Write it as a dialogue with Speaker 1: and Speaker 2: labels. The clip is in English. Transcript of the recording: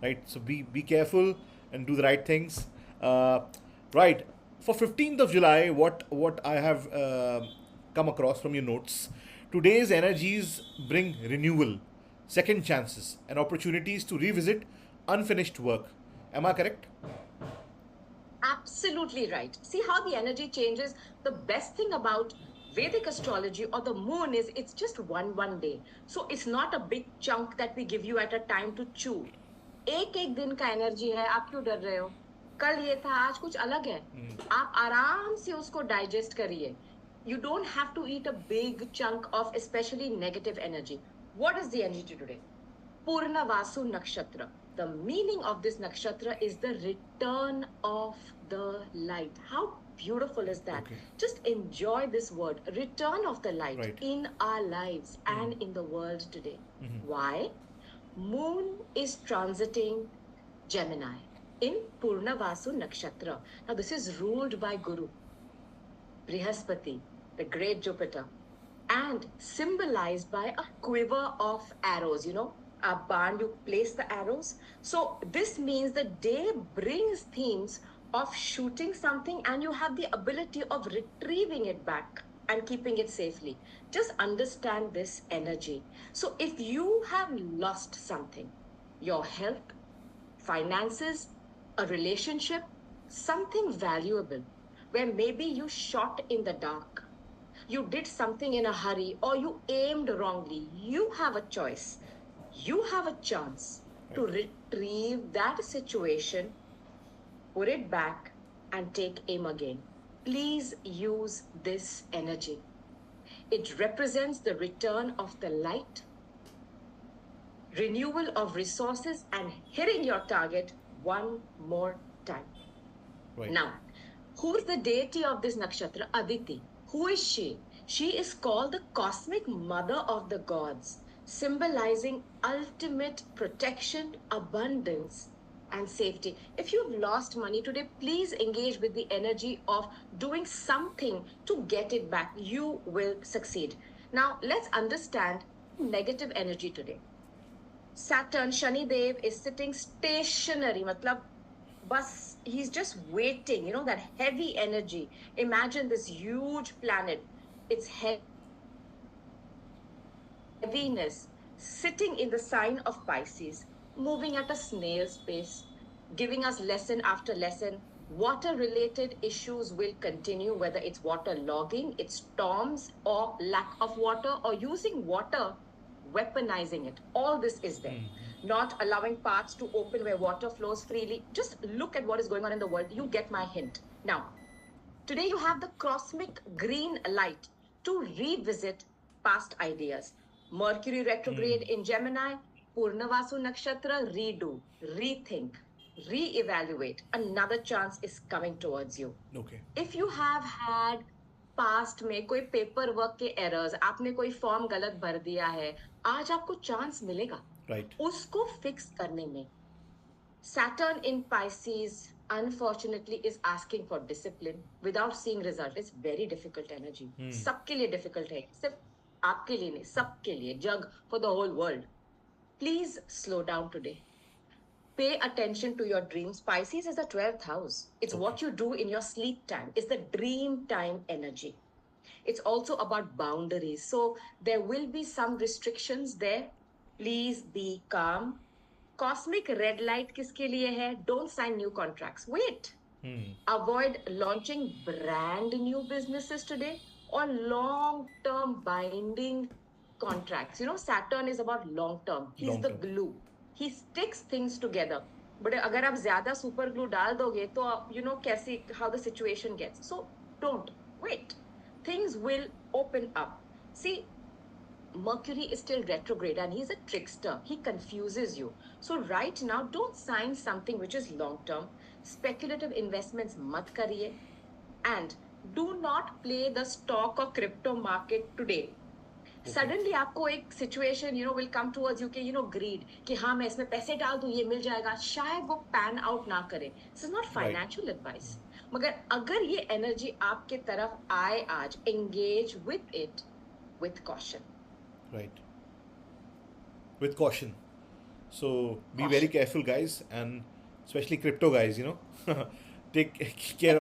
Speaker 1: right? So be careful and do the right things. Uh, right. For 15th of July, what I have come across from your notes, today's energies bring renewal, second chances, and opportunities to revisit unfinished work. Am I correct?
Speaker 2: Absolutely right. See how the energy changes. The best thing about Vedic astrology or the moon is it's just one day. So it's not a big chunk that we give you at a time to chew. एक एक दिन का energy है, आप क्यों डर रहे हो? कल ये था, आज कुछ अलग है. आप आराम से उसको डाइजेस्ट करिए. You don't have to eat a big chunk of especially negative energy. What is the energy today? Purnavasu Nakshatra. The meaning of this nakshatra is the return of the light. How beautiful is that?
Speaker 1: Okay.
Speaker 2: Just enjoy this word, return of the light
Speaker 1: Right.
Speaker 2: in our lives and in the world today. Why? Moon is transiting Gemini in Purnavasu Nakshatra. Now, this is ruled by Guru, Brihaspati, the great Jupiter, and symbolized by a quiver of arrows, a barn, you place the arrows. So this means the day brings themes of shooting something and you have the ability of retrieving it back and keeping it safely. Just understand this energy. So if you have lost something, your health, finances, a relationship, something valuable, where maybe you shot in the dark, you did something in a hurry, or you aimed wrongly, you have a choice. You have a chance to
Speaker 1: Right.
Speaker 2: retrieve that situation, put it back, and take aim again. Please use this energy. It represents the return of the light, renewal of resources, and hitting your target one more time.
Speaker 1: Right.
Speaker 2: Now, who is the deity of this nakshatra? Aditi. Who is she? She is called the cosmic mother of the gods, symbolizing ultimate protection, abundance, and safety. If you've lost money today, please engage with the energy of doing something to get it back. You will succeed. Now, let's understand negative energy today. Saturn, Shani Dev is sitting stationary, matlab, bus, he's just waiting, that heavy energy. Imagine this huge planet, its heaviness, sitting in the sign of Pisces, moving at a snail's pace, giving us lesson after lesson. Water related issues will continue, whether it's water logging, it's storms, or lack of water, or using water, weaponizing it. All this is there. Not allowing paths to open where water flows freely. Just look at what is going on in the world. You get my hint. Now, today you have the cosmic green light to revisit past ideas. Mercury retrograde in Gemini, Purnavasu Nakshatra, redo, rethink, re-evaluate. Another chance is coming towards you.
Speaker 1: Okay.
Speaker 2: If you have had past में कोई paper work के errors, आपने कोई form गलत भर दिया है, आज आपको चांस मिलेगा
Speaker 1: Right.
Speaker 2: उसको फिक्स करने में. Saturn in Pisces, unfortunately, is asking for discipline without seeing result. It's very difficult energy. सबके लिए difficult है, सिर्फ आपके लिए नहीं, सबके लिए, jug for the whole world. Please slow down today. Pay attention to your dreams. Pisces is the 12th house. It's what you do in your sleep time. It's the dream time energy. It's also about boundaries. So there will be some restrictions there. Please be calm. Cosmic red light किसके लिए है? Don't sign new contracts. Wait. Avoid launching brand new businesses today or long-term binding contracts. Saturn is about long-term. He's
Speaker 1: Long
Speaker 2: the
Speaker 1: term.
Speaker 2: glue. He sticks things together. But अगर आप ज्यादा super glue डाल दोगे तो कैसे how the situation gets. So don't wait. Things will open up. See, Mercury is still retrograde and he's a trickster. He confuses you. So right now, don't sign something which is long term. Speculative investments mat kariye. And do not play the stock or crypto market today. Suddenly आपको एक situation will come towards you के grid कि हाँ मैं इसमें पैसे डाल दूं ये मिल जाएगा, शायद वो पैन आउट ना करे. This is not financial advice, मगर अगर ये एनर्जी आपके तरफ आए आज, engage with it with caution.
Speaker 1: Right. With caution. So be very
Speaker 2: Caution.
Speaker 1: careful, guys, and especially crypto guys. Take care